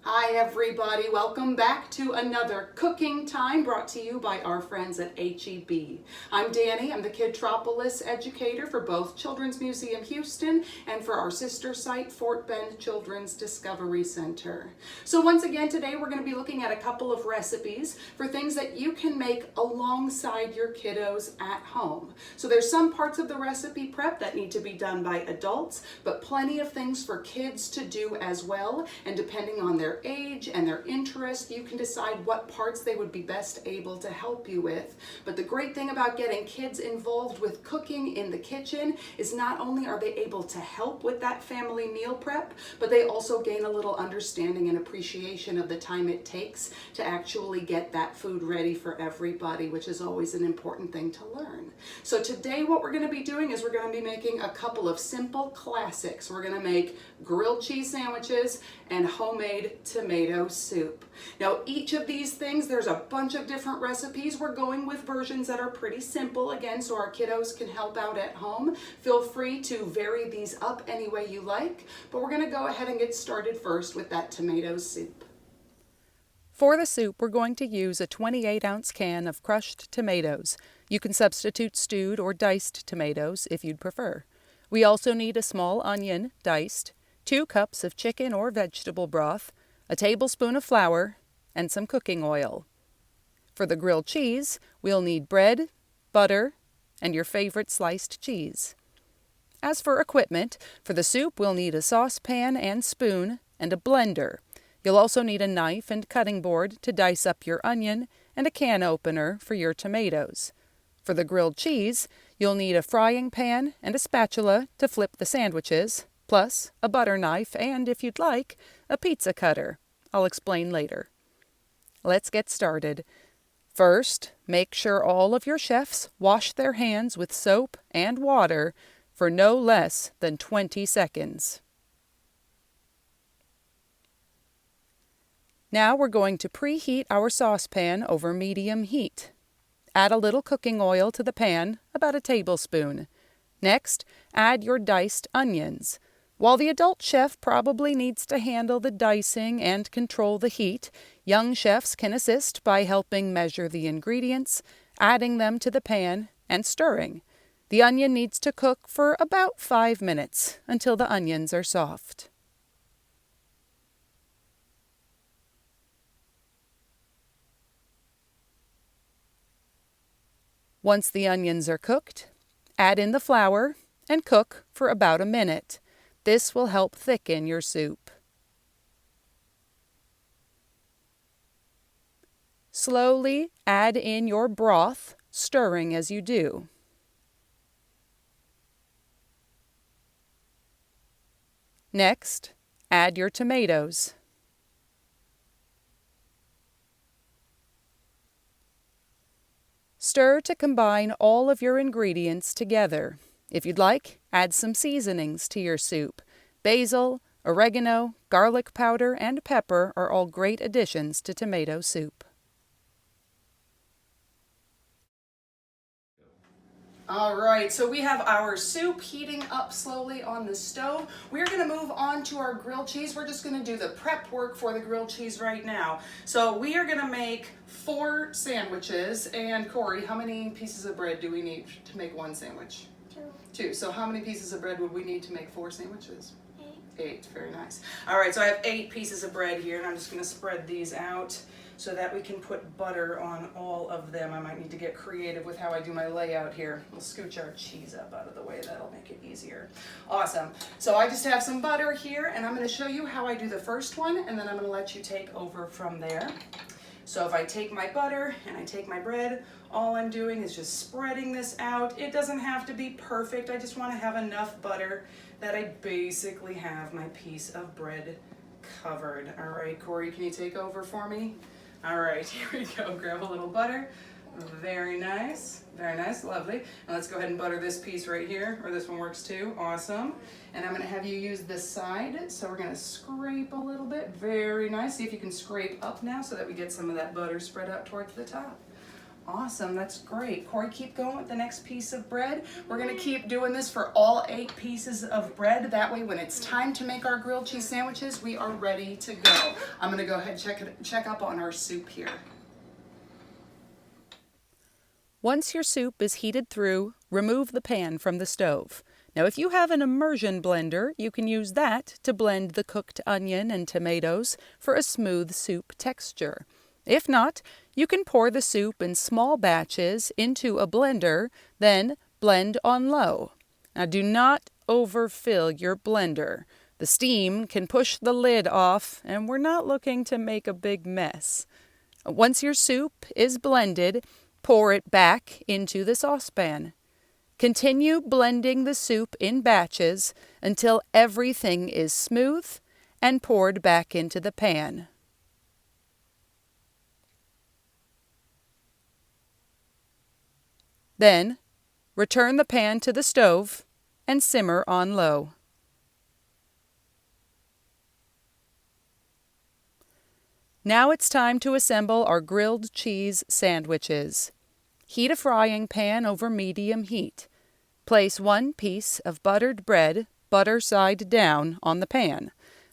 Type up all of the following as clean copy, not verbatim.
Hi everybody, welcome back to another cooking time brought to you by our friends at HEB. I'm Danny, I'm the Kidtropolis educator for both Children's Museum Houston and for our sister site Fort Bend Children's Discovery Center. So once again today we're going to be looking at a couple of recipes for things that you can make alongside your kiddos at home. So there's some parts of the recipe prep that need to be done by adults, but plenty of things for kids to do as well, and depending on their age and their interest, you can decide what parts they would be best able to help you with. But the great thing about getting kids involved with cooking in the kitchen is not only are they able to help with that family meal prep, but they also gain a little understanding and appreciation of the time it takes to actually get that food ready for everybody, which is always an important thing to learn. So today what we're going to be doing is we're going to be making a couple of simple classics. We're going to make grilled cheese sandwiches and homemade tomato soup. Now each of these things, there's a bunch of different recipes. We're going with versions that are pretty simple again so our kiddos can help out at home. Feel free to vary these up any way you like, but we're going to go ahead and get started first with that tomato soup. For the soup, we're going to use a 28-ounce can of crushed tomatoes. You can substitute stewed or diced tomatoes if you'd prefer. We also need a small onion, diced, 2 cups of chicken or vegetable broth, a tablespoon of flour, and some cooking oil. For the grilled cheese, we'll need bread, butter, and your favorite sliced cheese. As for equipment, for the soup we'll need a saucepan and spoon and a blender. You'll also need a knife and cutting board to dice up your onion and a can opener for your tomatoes. For the grilled cheese, you'll need a frying pan and a spatula to flip the sandwiches, plus a butter knife and, if you'd like, a pizza cutter. I'll explain later. Let's get started. First, make sure all of your chefs wash their hands with soap and water for no less than 20 seconds. Now we're going to preheat our saucepan over medium heat. Add a little cooking oil to the pan, about a tablespoon. Next, add your diced onions. While the adult chef probably needs to handle the dicing and control the heat, young chefs can assist by helping measure the ingredients, adding them to the pan, and stirring. The onion needs to cook for about 5 minutes until the onions are soft. Once the onions are cooked, add in the flour and cook for about a minute. This will help thicken your soup. Slowly add in your broth, stirring as you do. Next, add your tomatoes. Stir to combine all of your ingredients together. If you'd like, add some seasonings to your soup. Basil, oregano, garlic powder, and pepper are all great additions to tomato soup. All right, so we have our soup heating up slowly on the stove. We're going to move on to our grilled cheese. We're just going to do the prep work for the grilled cheese right now. So we are going to make 4 sandwiches. And Corey, how many pieces of bread do we need to make one sandwich? 2. So how many pieces of bread would we need to make 4 sandwiches? 8. Very nice. All right, so I have 8 pieces of bread here, and I'm just going to spread these out so that we can put butter on all of them. I might need to get creative with how I do my layout here. We'll scooch our cheese up out of the way. That'll make it easier. Awesome. So I just have some butter here, and I'm going to show you how I do the first one, and then I'm going to let you take over from there. So if I take my butter and I take my bread, all I'm doing is just spreading this out. It doesn't have to be perfect. I just want to have enough butter that I basically have my piece of bread covered. All right, Corey, can you take over for me? All right, here we go. Grab a little butter. Very nice, lovely. Now let's go ahead and butter this piece right here, or this one works too. Awesome. And I'm going to have you use this side. So we're going to scrape a little bit. Very nice. See if you can scrape up now so that we get some of that butter spread out towards the top. Awesome, that's great. Corey, keep going with the next piece of bread. We're gonna keep doing this for all 8 pieces of bread. That way when it's time to make our grilled cheese sandwiches, we are ready to go. I'm gonna go ahead and check up on our soup here. Once your soup is heated through, remove the pan from the stove. Now, if you have an immersion blender, you can use that to blend the cooked onion and tomatoes for a smooth soup texture. If not, you can pour the soup in small batches into a blender, then blend on low. Now, do not overfill your blender. The steam can push the lid off, and we're not looking to make a big mess. Once your soup is blended, pour it back into the saucepan. Continue blending the soup in batches until everything is smooth and poured back into the pan. Then, return the pan to the stove and simmer on low. Now it's time to assemble our grilled cheese sandwiches. Heat a frying pan over medium heat. Place 1 piece of buttered bread, butter side down, on the pan.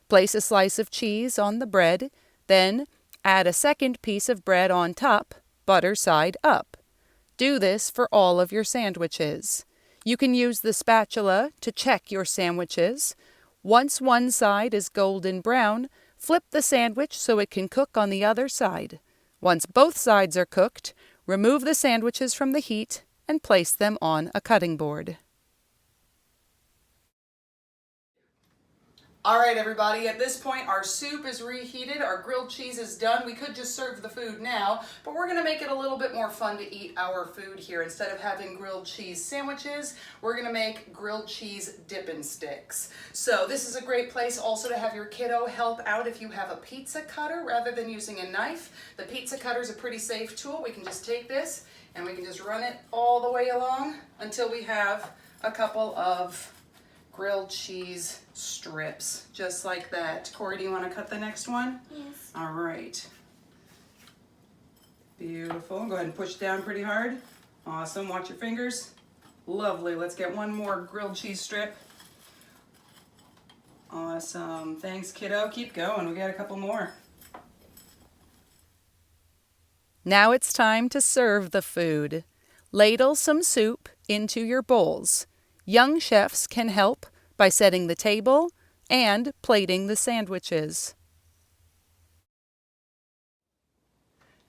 Place a slice of cheese on the bread, then add a second piece of bread on top, butter side up. Do this for all of your sandwiches. You can use the spatula to check your sandwiches. Once one side is golden brown, flip the sandwich so it can cook on the other side. Once both sides are cooked, remove the sandwiches from the heat and place them on a cutting board. All right, everybody, at this point, our soup is reheated, our grilled cheese is done. We could just serve the food now, but we're gonna make it a little bit more fun to eat our food here. Instead of having grilled cheese sandwiches, we're gonna make grilled cheese dippin' sticks. So this is a great place also to have your kiddo help out if you have a pizza cutter rather than using a knife. The pizza cutter is a pretty safe tool. We can just take this and we can just run it all the way along until we have a couple of grilled cheese strips, just like that. Corey, do you want to cut the next one? Yes. All right. Beautiful. Go ahead and push down pretty hard. Awesome. Watch your fingers. Lovely. Let's get one more grilled cheese strip. Awesome. Thanks, kiddo. Keep going. We got a couple more. Now it's time to serve the food. Ladle some soup into your bowls. Young chefs can help by setting the table and plating the sandwiches.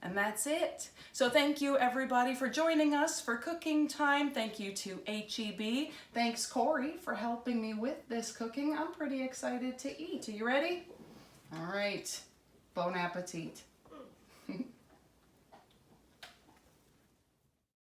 And that's it. So thank you everybody for joining us for cooking time. Thank you to HEB. Thanks Corey for helping me with this cooking. I'm pretty excited to eat. Are you ready? All right. Bon appetit.